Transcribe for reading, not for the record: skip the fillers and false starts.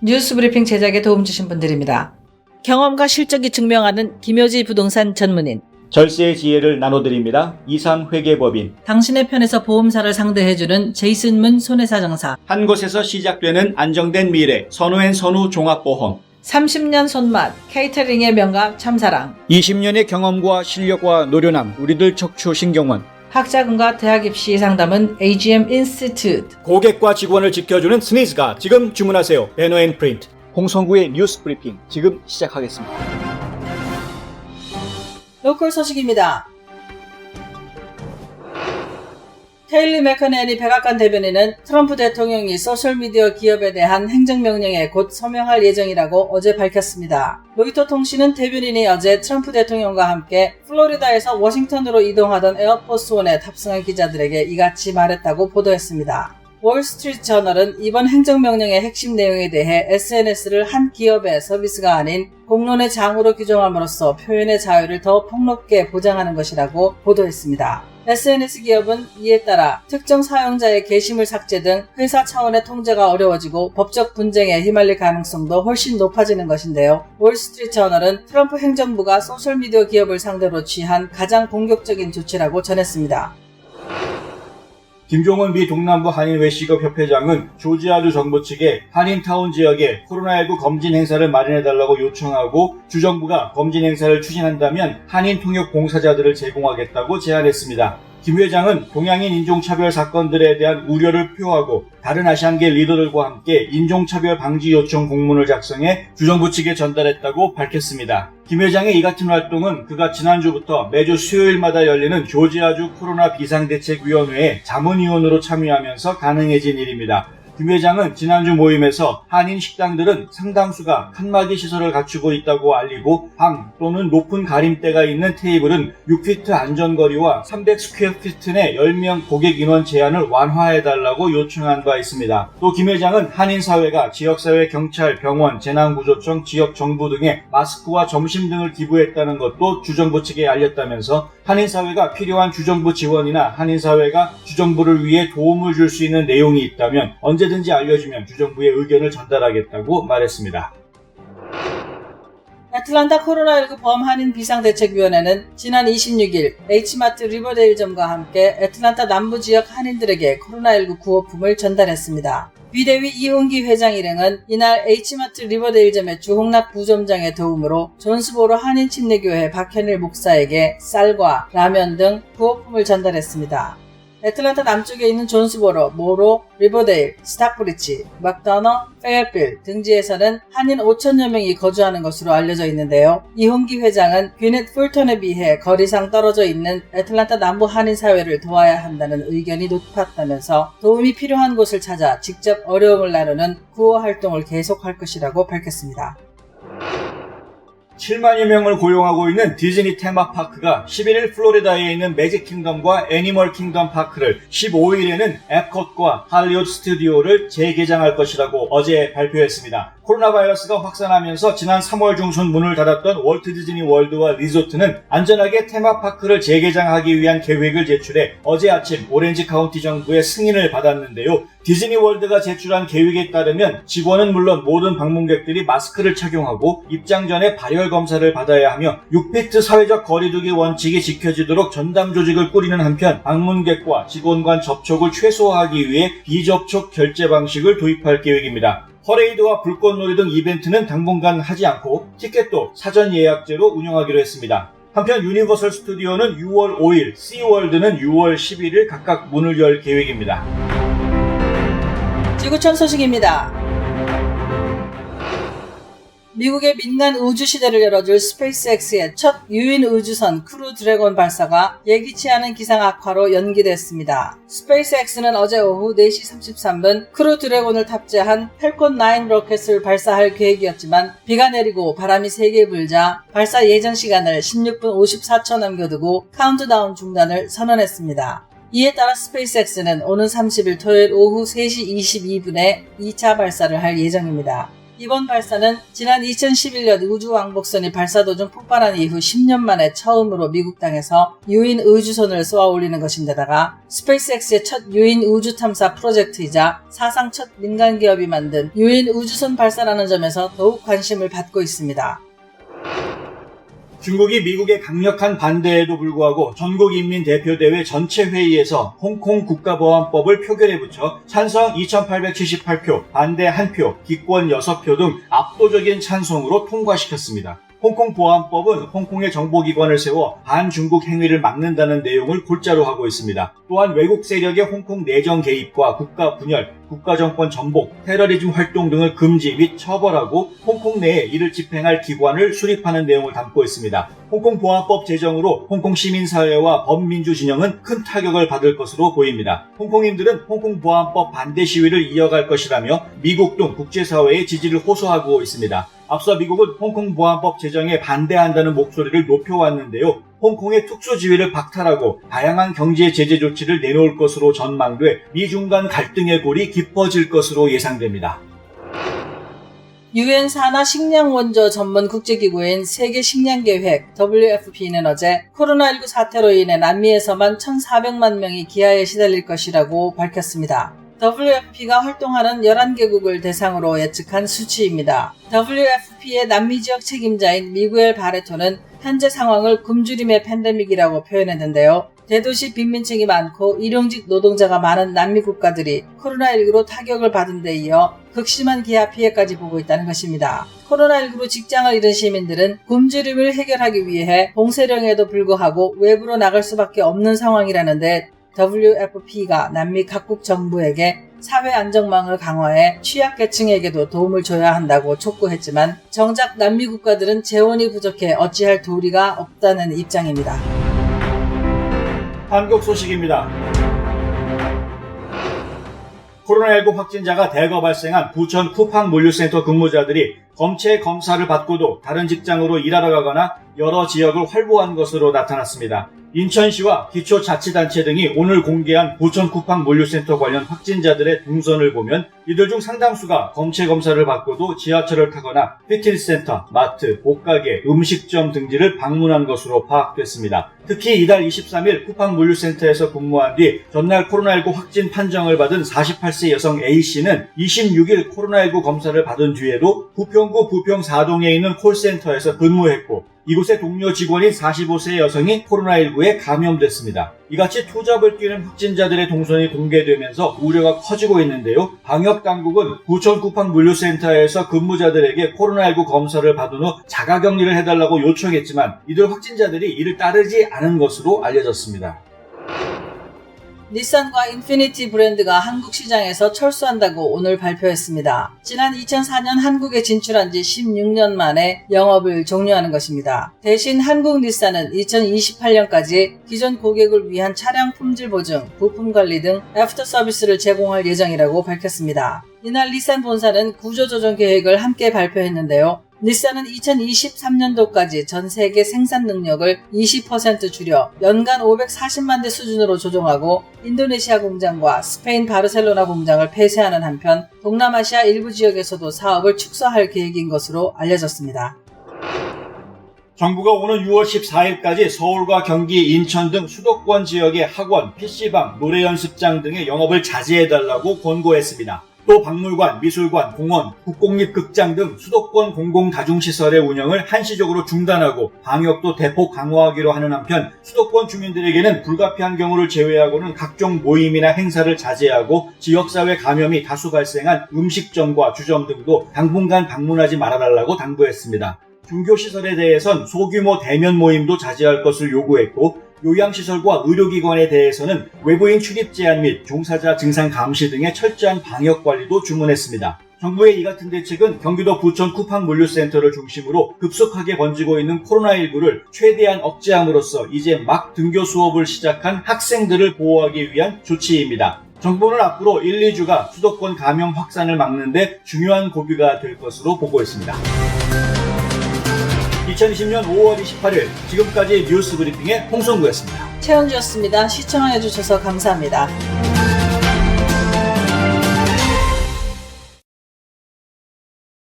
뉴스 브리핑 제작에 도움 주신 분들입니다. 경험과 실적이 증명하는 김효지 부동산 전문인, 절세의 지혜를 나눠드립니다. 이상회계법인, 당신의 편에서 보험사를 상대해주는 제이슨문 손해사정사, 한 곳에서 시작되는 안정된 미래 선우앤선우 종합보험, 30년 손맛 케이터링의 명가 참사랑, 20년의 경험과 실력과 노련함 우리들 척추신경원, 학자금과 대학 입시 상담은 AGM 인스티튜트, 고객과 직원을 지켜주는 스니즈가 지금 주문하세요. 배너앤프린트. 홍성구의 뉴스 브리핑 지금 시작하겠습니다. 로컬 소식입니다. 케일리 맥커넨이 백악관 대변인은 트럼프 대통령이 소셜미디어 기업에 대한 행정명령에 곧 서명할 예정이라고 어제 밝혔습니다. 로이터 통신은 대변인이 어제 트럼프 대통령과 함께 플로리다에서 워싱턴으로 이동하던 에어포스원에 탑승한 기자들에게 이같이 말했다고 보도했습니다. 월스트리트 저널은 이번 행정명령의 핵심 내용에 대해 SNS를 한 기업의 서비스가 아닌 공론의 장으로 규정함으로써 표현의 자유를 더 폭넓게 보장하는 것이라고 보도했습니다. SNS 기업은 이에 따라 특정 사용자의 게시물 삭제 등 회사 차원의 통제가 어려워지고 법적 분쟁에 휘말릴 가능성도 훨씬 높아지는 것인데요. 월스트리트 저널은 트럼프 행정부가 소셜미디어 기업을 상대로 취한 가장 공격적인 조치라고 전했습니다. 김종원 미 동남부 한인 외식업 협회장은 조지아주 정부 측에 한인타운 지역에 코로나19 검진 행사를 마련해달라고 요청하고 주정부가 검진 행사를 추진한다면 한인 통역 봉사자들을 제공하겠다고 제안했습니다. 김 회장은 동양인 인종차별 사건들에 대한 우려를 표하고 다른 아시안계 리더들과 함께 인종차별 방지 요청 공문을 작성해 주정부 측에 전달했다고 밝혔습니다. 김 회장의 이 같은 활동은 그가 지난주부터 매주 수요일마다 열리는 조지아주 코로나 비상대책위원회에 자문위원으로 참여하면서 가능해진 일입니다. 김 회장은 지난주 모임에서 한인 식당들은 상당수가 칸막이 시설을 갖추고 있다고 알리고 방 또는 높은 가림대가 있는 테이블은 6피트 안전거리와 300스퀘어피트 내 10명 고객 인원 제한을 완화해달라고 요청한 바 있습니다. 또 김 회장은 한인사회가 지역사회, 경찰, 병원, 재난구조청, 지역정부 등에 마스크와 점심 등을 기부했다는 것도 주정부 측에 알렸다면서 한인사회가 필요한 주정부 지원이나 한인사회가 주정부를 위해 도움을 줄 수 있는 내용이 있다면 언제든지 알려주면 주정부의 의견을 전달하겠다고 말했습니다. 애틀란타 코로나19 범한인 비상대책위원회는 지난 26일 H마트 리버데일점과 함께 애틀란타 남부 지역 한인들에게 코로나19 구호품을 전달했습니다. 비대위 이홍기 회장 일행은 이날 H마트 리버데일점의 주홍락 부점장의 도움으로 존스보로 한인침례교회 박현일 목사에게 쌀과 라면 등 구호품을 전달했습니다. 애틀란타 남쪽에 있는 존스보로, 모로, 리버데일, 스타프리치, 막더너, 페어필 등지에서는 한인 5천여 명이 거주하는 것으로 알려져 있는데요. 이홍기 회장은 귀넷 풀턴에 비해 거리상 떨어져 있는 애틀란타 남부 한인 사회를 도와야 한다는 의견이 높았다면서 도움이 필요한 곳을 찾아 직접 어려움을 나누는 구호 활동을 계속할 것이라고 밝혔습니다. 7만여 명을 고용하고 있는 디즈니 테마파크가 11일 플로리다에 있는 매직 킹덤과 애니멀 킹덤 파크를 15일에는 앱컷과 할리우드 스튜디오를 재개장할 것이라고 어제 발표했습니다. 코로나 바이러스가 확산하면서 지난 3월 중순 문을 닫았던 월트 디즈니 월드와 리조트는 안전하게 테마파크를 재개장하기 위한 계획을 제출해 어제 아침 오렌지 카운티 정부의 승인을 받았는데요. 디즈니 월드가 제출한 계획에 따르면 직원은 물론 모든 방문객들이 마스크를 착용하고 입장 전에 발열 검사를 받아야 하며 6피트 사회적 거리두기 원칙이 지켜지도록 전담 조직을 꾸리는 한편 방문객과 직원 간 접촉을 최소화하기 위해 비접촉 결제 방식을 도입할 계획입니다. 퍼레이드와 불꽃놀이 등 이벤트는 당분간 하지 않고 티켓도 사전 예약제로 운영하기로 했습니다. 한편 유니버설 스튜디오는 6월 5일, 씨월드는 6월 11일 각각 문을 열 계획입니다. 지구촌 소식입니다. 미국의 민간 우주 시대를 열어줄 스페이스X의 첫 유인 우주선 크루 드래곤 발사가 예기치 않은 기상 악화로 연기됐습니다. 스페이스X는 어제 오후 4시 33분 크루 드래곤을 탑재한 펠콘 9 로켓을 발사할 계획이었지만 비가 내리고 바람이 세게 불자 발사 예정 시간을 16분 54초 남겨두고 카운트다운 중단을 선언했습니다. 이에 따라 스페이스X는 오는 30일 토요일 오후 3시 22분에 2차 발사를 할 예정입니다. 이번 발사는 지난 2011년 우주왕복선이 발사 도중 폭발한 이후 10년 만에 처음으로 미국 땅에서 유인 우주선을 쏘아 올리는 것인데다가 스페이스X의 첫 유인 우주 탐사 프로젝트이자 사상 첫 민간 기업이 만든 유인 우주선 발사라는 점에서 더욱 관심을 받고 있습니다. 중국이 미국의 강력한 반대에도 불구하고 전국인민대표대회 전체 회의에서 홍콩 국가보안법을 표결에 붙여 찬성 2878표, 반대 1표, 기권 6표 등 압도적인 찬성으로 통과시켰습니다. 홍콩 보안법은 홍콩의 정보기관을 세워 반중국 행위를 막는다는 내용을 골자로 하고 있습니다. 또한 외국 세력의 홍콩 내정 개입과 국가 분열, 국가정권 전복, 테러리즘 활동 등을 금지 및 처벌하고 홍콩 내에 이를 집행할 기관을 수립하는 내용을 담고 있습니다. 홍콩 보안법 제정으로 홍콩 시민사회와 범민주 진영은 큰 타격을 받을 것으로 보입니다. 홍콩인들은 홍콩 보안법 반대 시위를 이어갈 것이라며 미국 등 국제사회의 지지를 호소하고 있습니다. 앞서 미국은 홍콩 보안법 제정에 반대한다는 목소리를 높여왔는데요. 홍콩의 특수지위를 박탈하고 다양한 경제 제재 조치를 내놓을 것으로 전망돼 미중 간 갈등의 골이 깊어질 것으로 예상됩니다. 유엔 산하 식량 원조 전문 국제기구인 세계식량계획 WFP는 어제 코로나19 사태로 인해 남미에서만 1,400만 명이 기아에 시달릴 것이라고 밝혔습니다. WFP가 활동하는 11개국을 대상으로 예측한 수치입니다. WFP의 남미 지역 책임자인 미구엘 바레토는 현재 상황을 굶주림의 팬데믹이라고 표현했는데요. 대도시 빈민층이 많고 일용직 노동자가 많은 남미 국가들이 코로나19로 타격을 받은 데 이어 극심한 기아 피해까지 보고 있다는 것입니다. 코로나19로 직장을 잃은 시민들은 굶주림을 해결하기 위해 봉쇄령에도 불구하고 외부로 나갈 수밖에 없는 상황이라는데 WFP가 남미 각국 정부에게 사회 안정망을 강화해 취약계층에게도 도움을 줘야 한다고 촉구했지만 정작 남미 국가들은 재원이 부족해 어찌할 도리가 없다는 입장입니다. 한국 소식입니다. 코로나19 확진자가 대거 발생한 부천 쿠팡 물류센터 근무자들이 검체 검사를 받고도 다른 직장으로 일하러 가거나 여러 지역을 활보한 것으로 나타났습니다. 인천시와 기초자치단체 등이 오늘 공개한 부천 쿠팡 물류센터 관련 확진자들의 동선을 보면 이들 중 상당수가 검체 검사를 받고도 지하철을 타거나 피트니스센터, 마트, 옷가게, 음식점 등지를 방문한 것으로 파악됐습니다. 특히 이달 23일 쿠팡 물류센터에서 근무한 뒤 전날 코로나19 확진 판정을 받은 48세 여성 A씨는 26일 코로나19 검사를 받은 뒤에도 부평구 부평 4동에 있는 콜센터에서 근무했고 이곳의 동료 직원인 45세 여성이 코로나19에 감염됐습니다. 이같이 투잡을 뛰는 확진자들의 동선이 공개되면서 우려가 커지고 있는데요. 방역당국은 부천 쿠팡 물류센터에서 근무자들에게 코로나19 검사를 받은 후 자가격리를 해달라고 요청했지만 이들 확진자들이 이를 따르지 않은 것으로 알려졌습니다. 닛산과 인피니티 브랜드가 한국 시장에서 철수한다고 오늘 발표했습니다. 지난 2004년 한국에 진출한 지 16년 만에 영업을 종료하는 것입니다. 대신 한국 닛산은 2028년까지 기존 고객을 위한 차량 품질 보증, 부품 관리 등 애프터 서비스를 제공할 예정이라고 밝혔습니다. 이날 닛산 본사는 구조조정 계획을 함께 발표했는데요. 닛산은 2023년도까지 전 세계 생산 능력을 20% 줄여 연간 540만 대 수준으로 조정하고 인도네시아 공장과 스페인 바르셀로나 공장을 폐쇄하는 한편 동남아시아 일부 지역에서도 사업을 축소할 계획인 것으로 알려졌습니다. 정부가 오는 6월 14일까지 서울과 경기, 인천 등 수도권 지역의 학원, PC방, 노래연습장 등의 영업을 자제해달라고 권고했습니다. 또 박물관, 미술관, 공원, 국공립극장 등 수도권 공공다중시설의 운영을 한시적으로 중단하고 방역도 대폭 강화하기로 하는 한편 수도권 주민들에게는 불가피한 경우를 제외하고는 각종 모임이나 행사를 자제하고 지역사회 감염이 다수 발생한 음식점과 주점 등도 당분간 방문하지 말아달라고 당부했습니다. 종교시설에 대해선 소규모 대면 모임도 자제할 것을 요구했고 요양시설과 의료기관에 대해서는 외부인 출입 제한 및 종사자 증상 감시 등의 철저한 방역관리도 주문했습니다. 정부의 이 같은 대책은 경기도 부천 쿠팡 물류센터를 중심으로 급속하게 번지고 있는 코로나19를 최대한 억제함으로써 이제 막 등교 수업을 시작한 학생들을 보호하기 위한 조치입니다. 정부는 앞으로 1, 2주가 수도권 감염 확산을 막는 데 중요한 고비가 될 것으로 보고 있습니다. 2020년 5월 28일 지금까지 뉴스 브리핑의 홍성구였습니다. 최은주였습니다. 시청해주셔서 감사합니다.